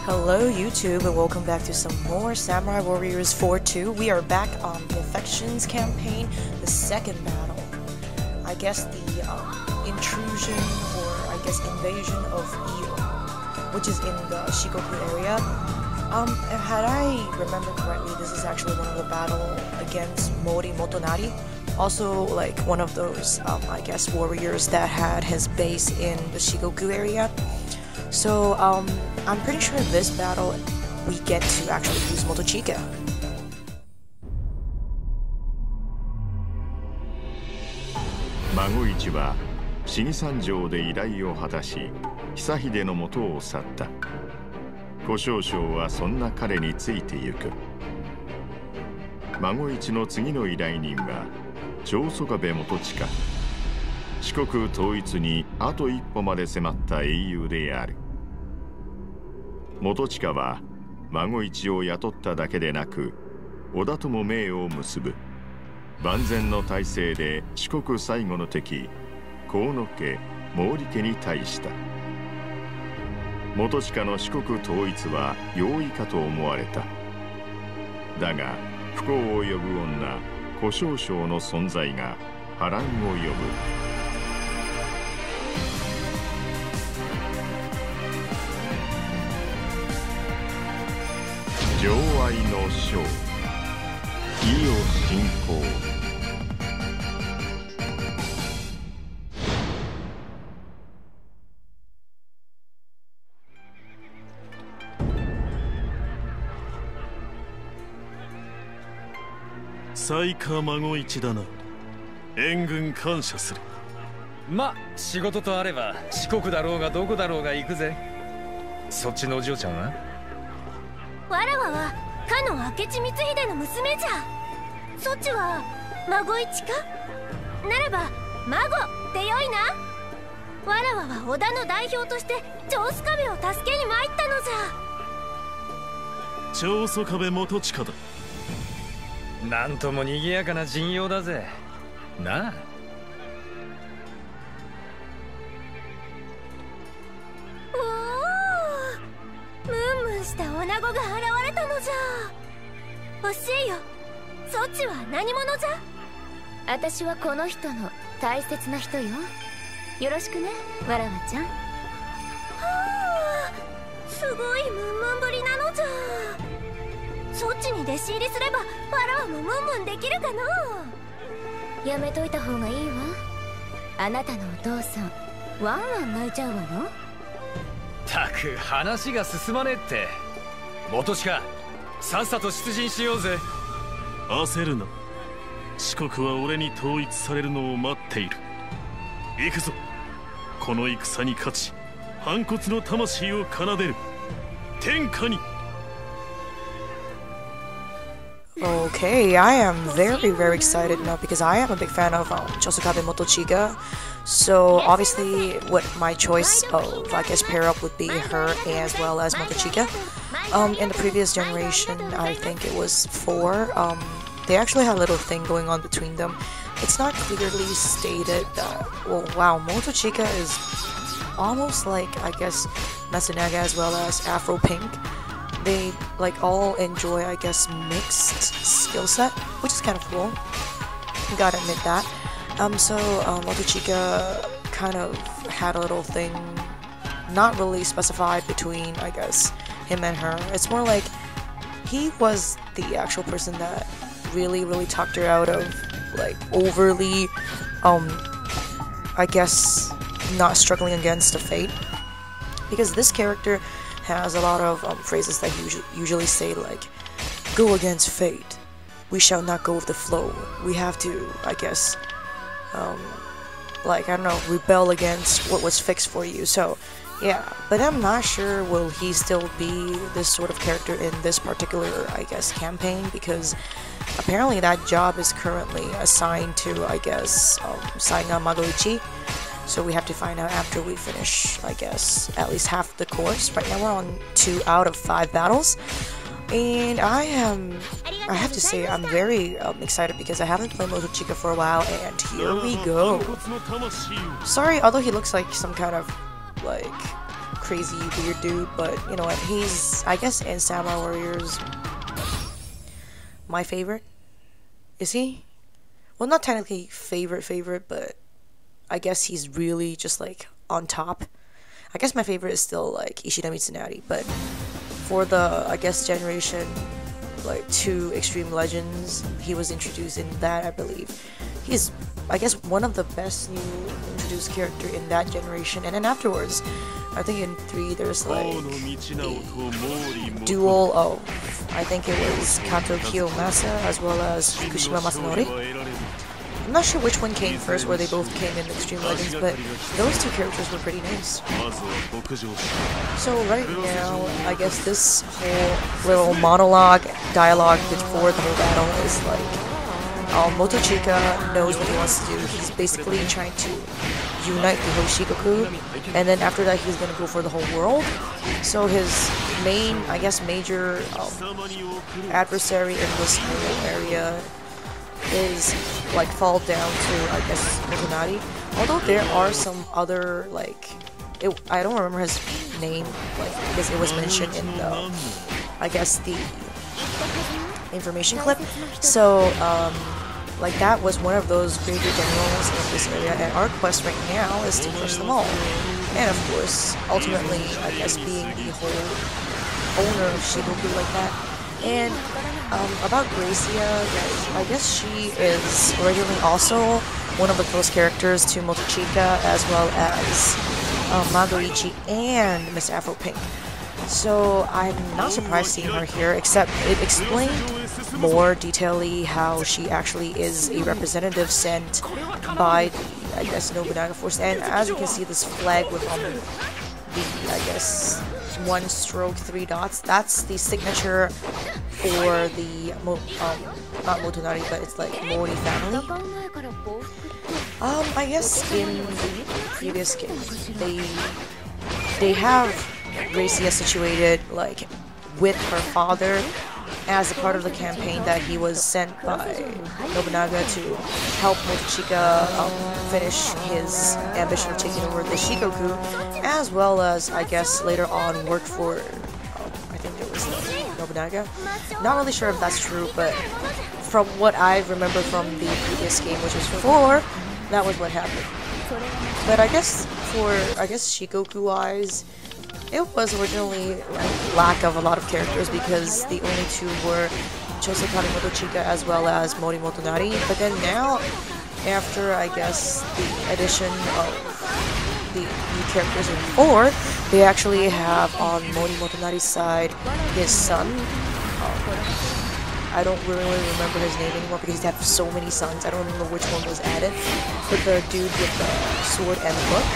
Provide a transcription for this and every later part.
Hello YouTube and welcome back to some more Samurai Warriors 4-2. We are back on the Affections campaign, the second battle. I guess the intrusion or I guess invasion of Io, which is in the Shikoku area. Had I remembered correctly, this is actually one of the battle against Mori Motonari. Also like one of those I guess warriors that had his base in the Shikoku area. So, I'm pretty sure in this battle, we get to actually use Motochika. Magoichi は死に参上で依頼を果たし、久秀の元を去った。小少将はそんな彼についてゆく。Magoichiの次の依頼人は、Chosokabe元親。四国統一にあと一歩まで迫った英雄である。元親はMagoichiを雇っただけでなく、織田とも盟を結ぶ。万全の体制で四国最後の敵、河野家、毛利家に対した。元親の四国統一は容易かと思われた。だが、不幸を呼ぶ女、小少将の存在が波乱を呼ぶ。情愛の章、意を信仰。才加Magoichiだな。援軍感謝する。ま、仕事とあれば四国だろうがどこだろうが行くぜ。そっちのお嬢ちゃんは？わらわはかの明智光秀の娘じゃ。そっちはMagoichiか？ならば孫でよいな。わらわは織田の代表としてChosokabeを助けに参ったのじゃ。Chosokabe元親だ。なんとも賑やかな陣容だぜ。なあ。した女子が現れたのじゃ。教えよ、そっちは何者じゃ？私はこの人の大切な人よ。よろしくね、わらわちゃん。はあ、すごいムンムンぶりなのじゃ。そっちに弟子入りすればわらわもムンムンできるかの？やめといた方がいいわ。あなたのお父さんワンワン泣いちゃうわの。たく話が進まねえって。元親、さっさと出陣しようぜ。焦るな。四国は俺に統一されるのを待っている。行くぞ。この戦に勝ち、反骨の魂を奏でる。天下に。Okay, I am very excited now because I am a big fan of Chosokabe Motochika. So obviously, what my choice of I guess pair up would be her as well as Motochika. In the previous generation, I think it was 4. They actually had a little thing going on between them. It's not clearly stated that. Well, wow, Motochika is almost like I guess Matsunaga as well as Afro Pink. They like all enjoy, I guess, mixed skill set, which is kind of cool. Gotta admit that. So Motochika kind of had a little thing, not really specified between, I guess, him and her. It's more like he was the actual person that really talked her out of like overly, I guess, not struggling against the fate, because this character has a lot of phrases that usually say like, go against fate, we shall not go with the flow, we have to, I guess, like, I don't know, rebel against what was fixed for you. So yeah, but I'm not sure will he still be this sort of character in this particular, I guess, campaign, because apparently that job is currently assigned to, I guess, Saiga Magoichi. So we have to find out after we finish, I guess, at least half the course. Right now we're on 2 out of 5 battles. And I have to say, I'm very excited because I haven't played Motochika for a while, and here we go. Sorry, although he looks like some kind of, like, crazy weird dude, but you know what? He's, I guess, in Samurai Warriors, my favorite. Is he? Well, not technically favorite, but I guess he's really just like on top. I guess my favorite is still like Ishida Mitsunari, but for the, I guess, generation like 2 Extreme Legends, he was introduced in that, I believe. He's, I guess, one of the best new introduced character in that generation. And then afterwards, I think in 3 there's like a duel of, I think it was Kato Kiyomasa as well as Fukushima Masanori. I'm not sure which one came first, where they both came in Extreme Legends, but those 2 characters were pretty nice. So right now, I guess this whole little dialogue before the whole battle is like, Motochika knows what he wants to do. He's basically trying to unite the whole Shikoku, and then after that he's gonna go for the whole world. So his main, I guess, major adversary in this whole area is like fall down to, I guess, Motonari. Although there are some other like, I don't remember his name, like, because it was mentioned in the, I guess, the information clip. So like that was one of those greater generals in this area, and our quest right now is to crush them all. And of course, ultimately, I guess, being the whole owner of Shikoku like that. And about Gracia, I guess she is originally also one of the close characters to Motochika, as well as Magoichi and Miss Afro Pink. So I'm not surprised seeing her here, except it explained more detailedly how she actually is a representative sent by the, I guess, Nobunaga Force. And as you can see, this flag with the, I guess, 1 stroke 3 dots, that's the signature for the not Motonari, but it's like Mori family. I guess in the previous game they have Gracia situated like with her father as a part of the campaign that he was sent by Nobunaga to help Motochika finish his ambition of taking over the Shikoku, as well as, I guess, later on work for, I think it was Nobunaga. Not really sure if that's true, but from what I remember from the previous game, which was 4, that was what happened. But I guess for, Shikoku-wise, it was originally like lack of a lot of characters because the only 2 were Chosokabe Motochika as well as Mori Motonari. But then now, after, I guess, the addition of the new characters in 4, they actually have on Mori Motonari's side his son. I don't really remember his name anymore because they have so many sons. I don't remember which one was added. But the dude with the sword and the book,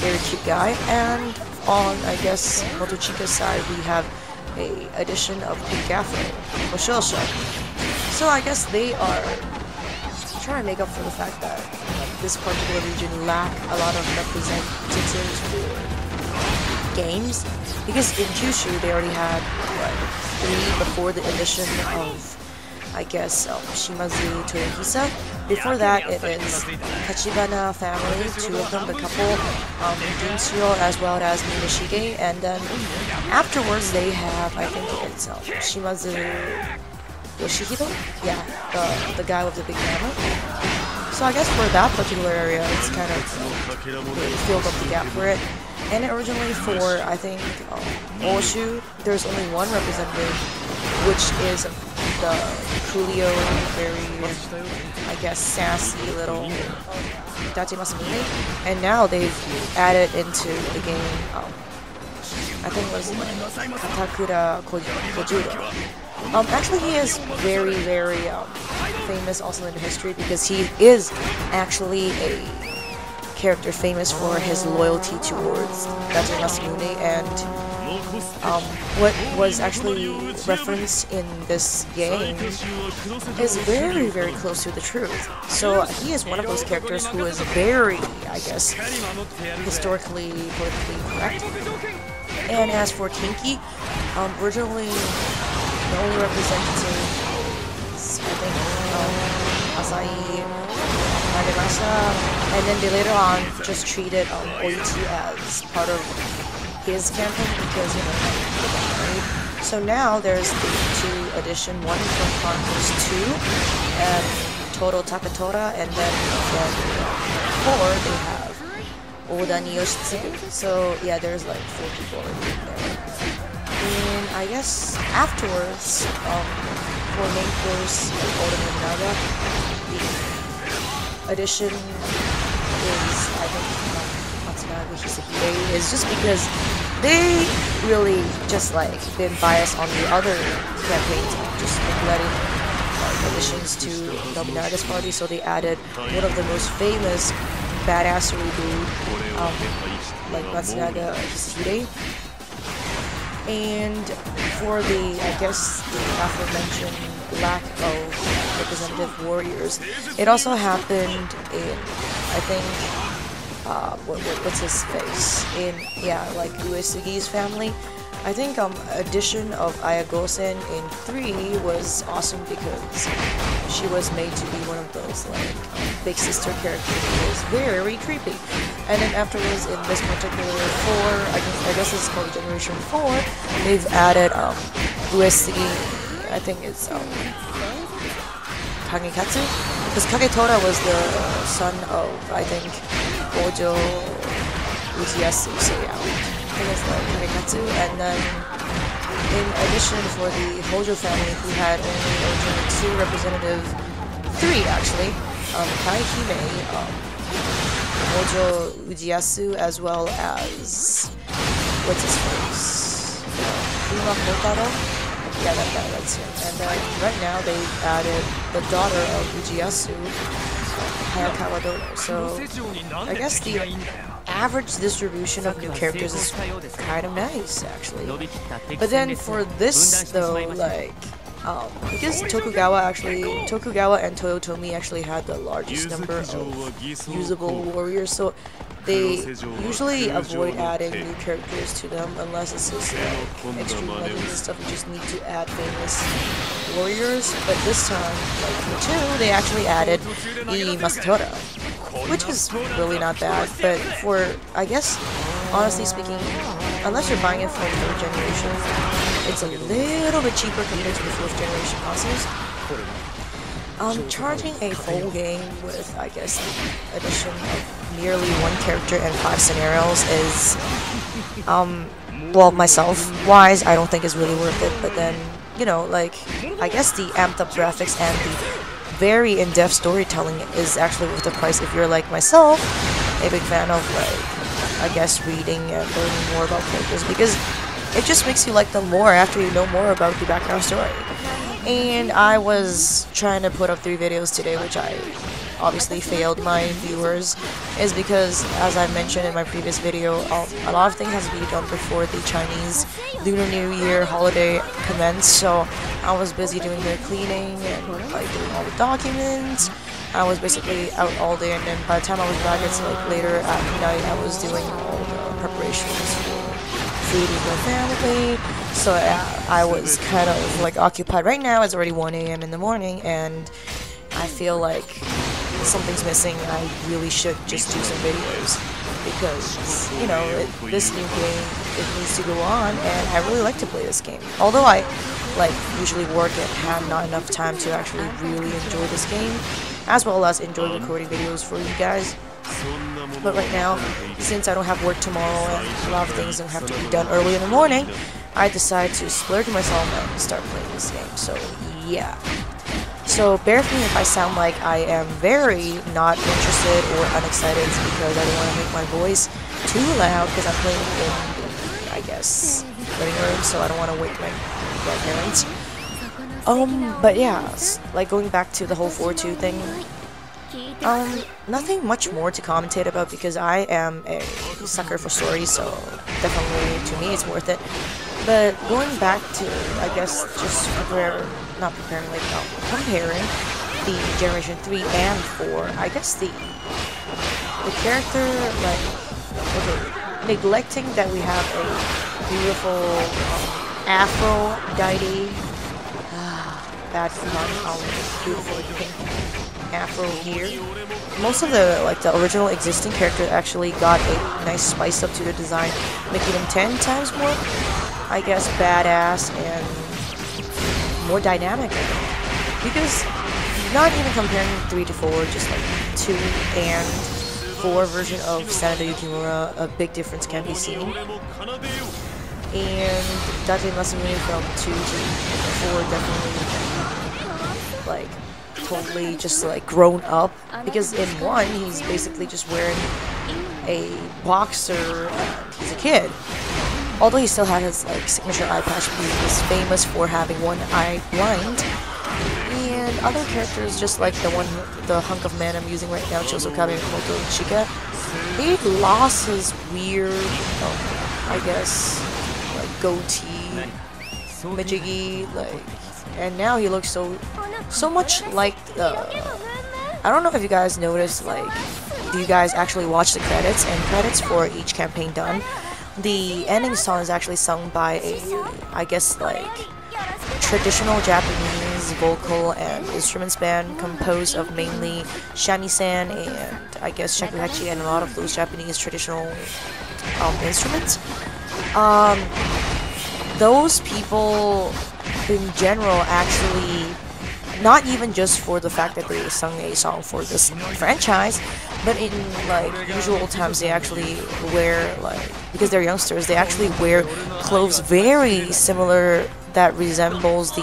very cute guy. And on, I guess, Motochika's side, we have a addition of Pink Afro, Oshosha. So I guess they are trying to make up for the fact that this particular region lack a lot of representatives for games. Because in Kyushu, they already had, what, 3 before the addition of, I guess, Shimazu Toyohisa. Before that, it is Tachibana family, 2 of them, the couple, Junshiro as well as Minashige, and then afterwards they have, I think it's Shimazu Yoshihiro? Yeah, the guy with the big hammer. So I guess for that particular area, it's kind of really filled up the gap for it. And originally for, I think, Oshu, there's only 1 representative, which is the Coolio, very, I guess, sassy little Itachi Masamune. And now they've added into the game, I think it was Katakura Kojuro. Actually, he is very, very famous also in the history because he is actually a character famous for his loyalty towards Itachi Masamune, and what was actually referenced in this game is very, very close to the truth. So he is one of those characters who is very, I guess, historically, politically correct. And as for Kinki, originally the only representative is, I think, Asai Nagamasa, and then they later on just treated Oichi as part of his campaign because, you know, they got married. So now there's the 2 edition, one from Chronicles 2, and Toro Takatora, and then from 4 they have Odani Yoshitsugu. So yeah, there's like 4 people already in there. And I guess afterwards, for main course of Oda Nobunaga, the edition is, I think, Matsunaga Hisahide, is just because they really just like been biased on the other campaigns, just neglecting additions to Nobunaga's party, so they added one of the most famous badassery dude, like Matsunaga Hisahide. And for the, I guess, the aforementioned lack of representative warriors, it also happened in, I think, what's his face? In, yeah, like Uesugi's family. I think addition of Ayagosen in 3 was awesome because she was made to be one of those like big sister characters who was very creepy. And then afterwards in this particular 4, I guess it's called Generation 4, they've added Uesugi, I think it's Kagekatsu, because Kagetora was the son of, I think, Gojo Uchiyasu, so yeah. I think it's like Kagekatsu, and then in addition for the Hojo family, who had only originally 2 representative, 3 actually, Kaihime, Hojo Uchiyasu, as well as, what's his face, Uma Kotaro? Yeah, that's him. And right now they've added the daughter of Uchiyasu, Hayakawa Dono, so I guess the average distribution of new characters is kind of nice, actually. But then for this, though, like, because Tokugawa and Toyotomi actually had the largest number of usable warriors, so they usually avoid adding new characters to them unless it's just like extreme legends and stuff. You just need to add famous warriors. But this time, like for 2, they actually added the Masatora, which is really not bad. But for, I guess, honestly speaking, unless you're buying it for 3rd generation, it's a little bit cheaper compared to the 4th generation consoles. Charging a full game with, I guess, the addition of nearly 1 character and 5 scenarios is, well, myself-wise, I don't think is really worth it, but then, you know, like, I guess the amped-up graphics and the very in-depth storytelling is actually worth the price if you're like myself, a big fan of, like, I guess, reading and learning more about characters, because it just makes you like them more after you know more about the background story. And I was trying to put up 3 videos today, which I obviously failed my viewers, is because, as I mentioned in my previous video, a lot of things has to be done before the Chinese Lunar New Year holiday commenced, so I was busy doing the cleaning and like doing all the documents. I was basically out all day, and then by the time I was back, it's like later at night, I was doing all the preparations for food with my family. So I was kind of like occupied. Right now it's already 1 AM in the morning, and I feel like something's missing. I really should just do some videos because, you know, this new game, it needs to go on, and I really like to play this game. Although I like usually work and have not enough time to actually really enjoy this game, as well as enjoy recording videos for you guys. But right now, since I don't have work tomorrow and a lot of things don't have to be done early in the morning, I decided to splurge myself and start playing this game. So yeah. So bear with me if I sound like I am very not interested or unexcited. It's because I don't want to make my voice too loud because I'm playing in the, I guess, living room, so I don't want to wake my grandparents. But yeah, like going back to the whole 4-2 thing, nothing much more to commentate about because I am a sucker for stories, so definitely to me it's worth it. But going back to, I guess, just comparing the Generation 3 and 4, I guess the character, like, okay, neglecting that we have a beautiful Aphrodite, bad fun, beautiful pink afro here. Most of the original existing characters actually got a nice spice up to their design, making them 10 times more, I guess, badass and more dynamic. Because not even comparing 3 to 4, just like 2 and 4 version of Sanada Yukimura, a big difference can be seen. And Date Masamune from 2 to 4 definitely like totally just like grown up, because in 1 he's basically just wearing a boxer and he's a kid. Although he still had his like signature eye patch, he was famous for having one eye blind. And other characters, just like the hunk of man I'm using right now, Chosokabe Chika, he lost his weird, I guess, like goatee, Mijigi, like, and now he looks so much like I don't know if you guys noticed, like, do you guys actually watch the credits? And credits for each campaign done, the ending song is actually sung by a, I guess, like, traditional Japanese vocal and instruments band composed of mainly shamisen and I guess shakuhachi and a lot of those Japanese traditional instruments. Those people in general actually, not even just for the fact that they sung a song for this franchise, but in like usual times they actually wear, like, because they're youngsters, they actually wear clothes very similar that resembles the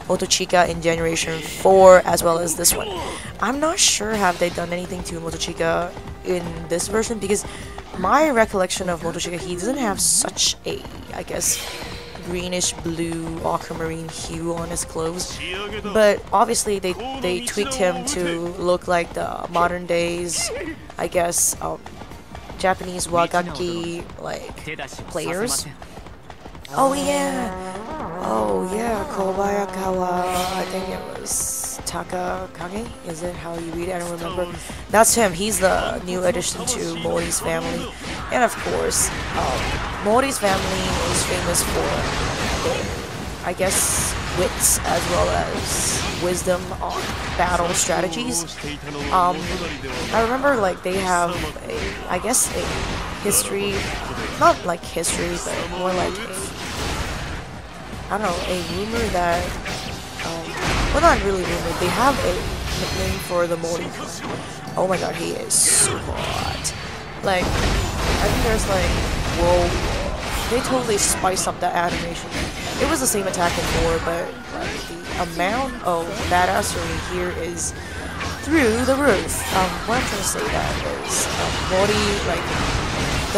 Motochika in Generation 4 as well as this one. I'm not sure have they done anything to Motochika in this version, because my recollection of Motochika, he doesn't have such a, I guess, greenish blue aquamarine hue on his clothes, but obviously they tweaked him to look like the modern days, I guess, Japanese wagaki like players. Oh yeah, Kobayakawa, I think it was Takakage, is it how you read it? I don't remember. That's him, he's the new addition to Mori's family. And of course, Mori's family is famous for their, I guess, wits as well as wisdom on battle strategies. I remember, like, they have a, I guess, a history, not like history, but more like a, I don't know, a rumor that, well, not really rumor, they have a nickname for the Mori. Oh my god, he is super hot. Like, I think there's like, whoa, they totally spiced up that animation. It was the same attack in 4, but like, the amount of badassery here is through the roof. What I'm trying to say that is, Mori, like,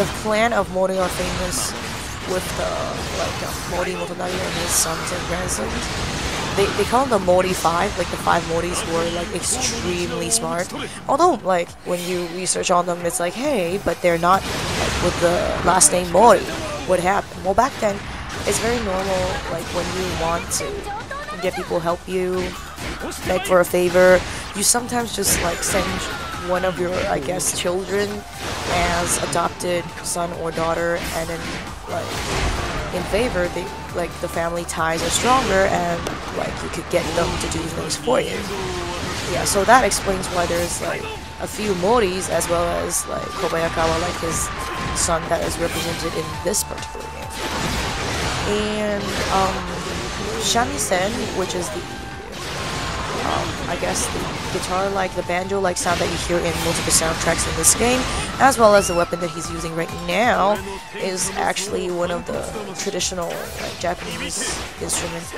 the clan of Mori are famous with Mori Motonari and his sons and grandsons. They call them the Mori 5, like the 5 Moris who are like extremely smart. Although, like, when you research on them, it's like, hey, but they're not like with the last name Mori. What happened? Well, back then, it's very normal, like, when you want to get people help you, beg for a favor, you sometimes just like send one of your, I guess, children as adopted son or daughter, and then, like, in favor, they, like, the family ties are stronger and, like, you could get them to do things for you. Yeah, so that explains why there's, like, a few Moris as well as, like, Kobayakawa, like his son that is represented in this particular game. And, shamisen, which is the, I guess, the guitar-like, the banjo-like sound that you hear in multiple soundtracks in this game, as well as the weapon that he's using right now, is actually one of the traditional, like, Japanese instruments.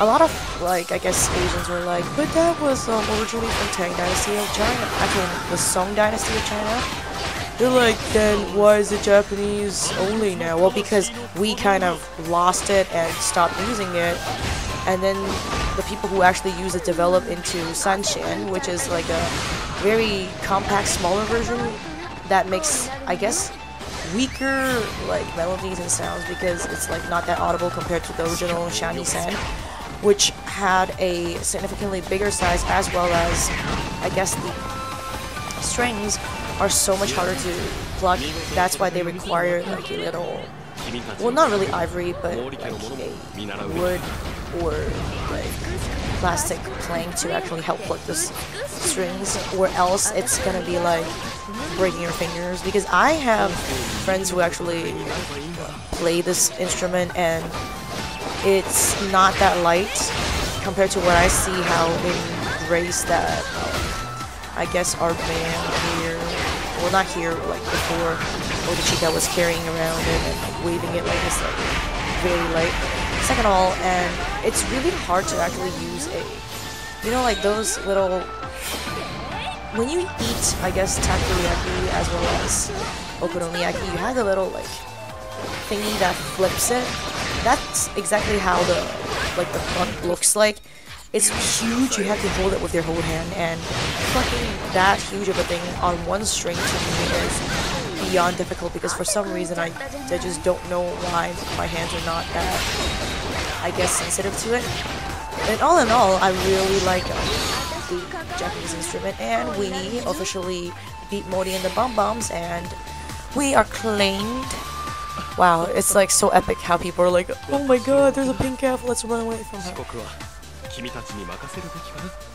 A lot of, like, I guess Asians were like, but that was originally from Tang Dynasty of China, actually the Song Dynasty of China. They're like, then why is it Japanese only now? Well, because we kind of lost it and stopped using it, and then the people who actually use it develop into Sanshin, which is like a very compact, smaller version that makes, I guess, weaker, like, melodies and sounds, because it's like not that audible compared to the original shamisen, which had a significantly bigger size, as well as, I guess, the strings are so much harder to plug. That's why they require, like, a little well, not really ivory, but like a wood or like plastic plank to actually help pluck the strings, or else it's gonna be like breaking your fingers. Because I have friends who actually play this instrument and it's not that light compared to what I see how in race that I guess our band here, well not here, like before, Motochika was carrying around it and like waving it like this, like very light. Second of all, and it's really hard to actually use a, you know, like those little, when you eat, I guess, takoyaki as well as okonomiyaki, you have the little like thingy that flips it. That's exactly how the front looks like. It's huge, you have to hold it with your whole hand, and plucking that huge of a thing on one string to me is beyond difficult, because for some reason I just don't know why my hands are not that, I guess, sensitive to it. And all in all, I really like the Japanese instrument, and we officially beat Mori in the Bum Bums, and we are claimed. Wow, it's like so epic how people are like, oh my god, there's a pink calf, let's run away from her.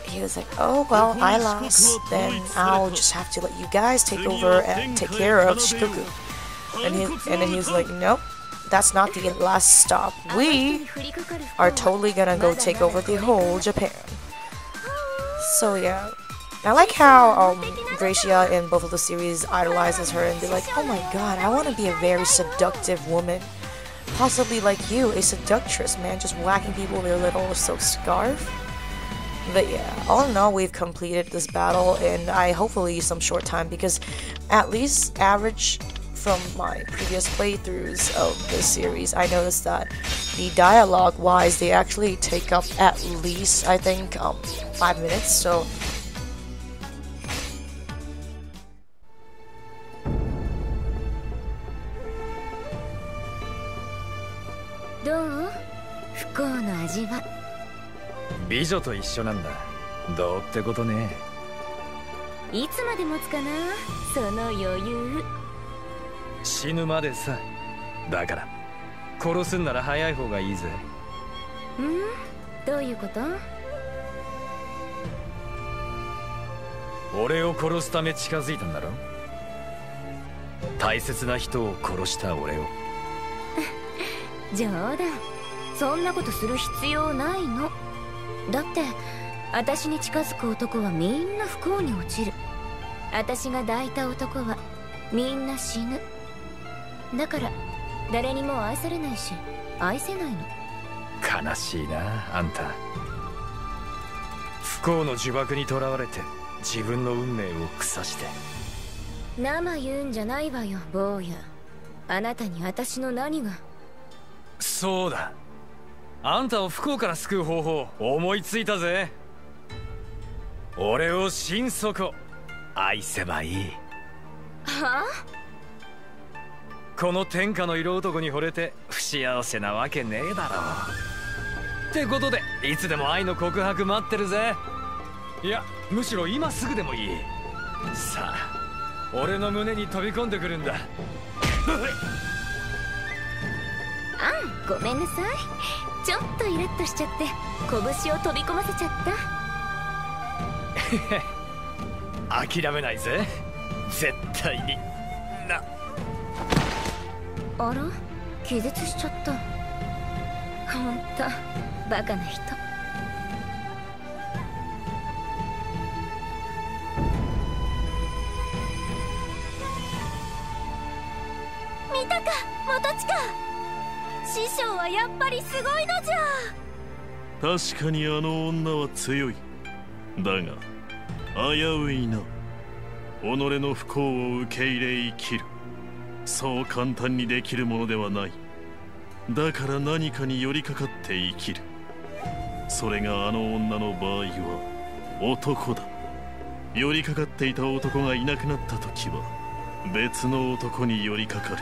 He was like, oh well, I lost, then I'll just have to let you guys take over and take care of Shikoku. And then he was like, nope, that's not the last stop. We are totally gonna go take over the whole Japan. So yeah, I like how Gracia in both of the series idolizes her and be like, oh my god, I want to be a very seductive woman. Possibly like you, a seductress, man, just whacking people with their little silk scarf. But yeah, all in all, we've completed this battle in hopefully some short time, because at least average from my previous playthroughs of this series, I noticed that the dialogue wise, they actually take up at least, I think, 5 minutes, so美女と一緒なんだ。どうってことね。いつまで持つかな、その余裕。死ぬまでさ。だから殺すんなら早い方がいいぜ。どういうこと？俺を殺すため近づいたんだろ。大切な人を殺した俺を。冗談。そんなことする必要ないの。だって私に近づく男はみんな不幸に落ちる。私が抱いた男はみんな死ぬ。だから誰にも愛されないし愛せないの。悲しいな、あんた。不幸の呪縛にとらわれて自分の運命を腐して。生言うんじゃないわよ、坊や。あなたに私の何が。そうだ、あんたを不幸から救う方法思いついたぜ。俺を心底愛せばいい。はあ？この天下の色男に惚れて不幸せなわけねえだろう。ってことでいつでも愛の告白待ってるぜ。いや、むしろ今すぐでもいい。さあ、俺の胸に飛び込んでくるんだ。ごめんなさい。ちょっとイラッとしちゃって拳を飛び込ませちゃった。諦めないぜ、絶対にな。あら、気絶しちゃった。ほんとバカな人。見たか、元親。師匠はやっぱりすごいのじゃ。確かにあの女は強い。だが危ういな。己の不幸を受け入れ生きる、そう簡単にできるものではない。だから何かに寄りかかって生きる。それがあの女の場合は男だ。寄りかかっていた男がいなくなった時は別の男に寄りかかる。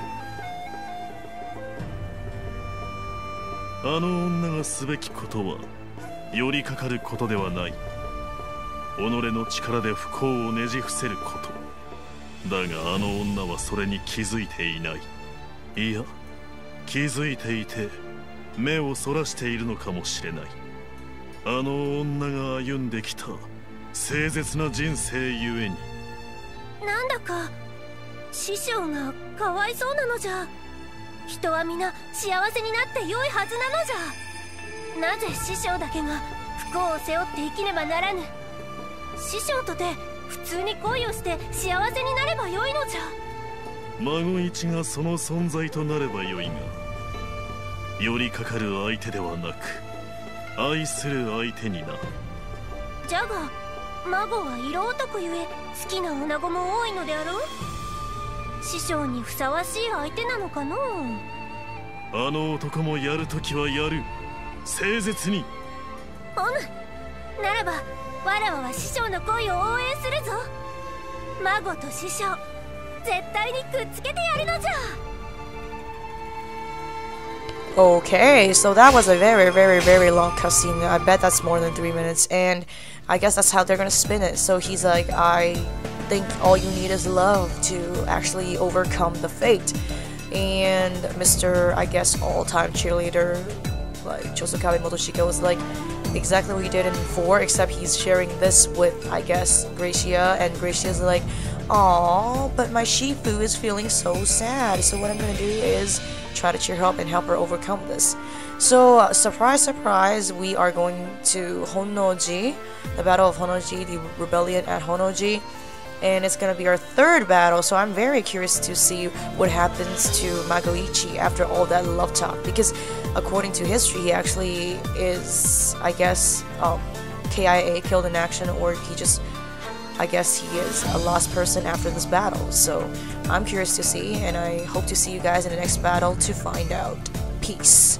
あの女がすべきことは寄りかかることではない。己の力で不幸をねじ伏せること。だがあの女はそれに気づいていない。いや、気づいていて目をそらしているのかもしれない。あの女が歩んできた誠実な人生ゆえに。なんだか師匠がかわいそうなのじゃ。人は皆幸せになって良いはずなのじゃ。なぜ師匠だけが不幸を背負って生きねばならぬ。師匠とて普通に恋をして幸せになればよいのじゃ。孫一がその存在となればよいが、寄りかかる相手ではなく愛する相手にな。じゃが孫は色男ゆえ好きな女子も多いのであろう。師匠にふさわしい相手なのかのう。あの男もやるときはやる、誠実に。おぬならばわらわは師匠の恋を応援するぞ。孫と師匠絶対にくっつけてやるのじゃ。Okay, so that was a very, very, very long cutscene. I bet that's more than 3 minutes, and I guess that's how they're gonna spin it. So he's like, I think all you need is love to actually overcome the fate. And Mr. I guess all-time cheerleader, like Chosokabe Motoshika, was like exactly what he did in 4, except he's sharing this with, I guess, Gracia, and Gracia's like, "Aww, but my Shifu is feeling so sad, so what I'm gonna do is try to cheer her up and help her overcome this." So, surprise, surprise, we are going to Honnoji, the Battle of Honnoji, the rebellion at Honnoji, and it's gonna be our 3rd battle, so I'm very curious to see what happens to Magoichi after all that love talk, because according to history, he actually is, I guess, KIA, killed in action, or he just, I guess he is a lost person after this battle. So I'm curious to see, and I hope to see you guys in the next battle to find out. Peace.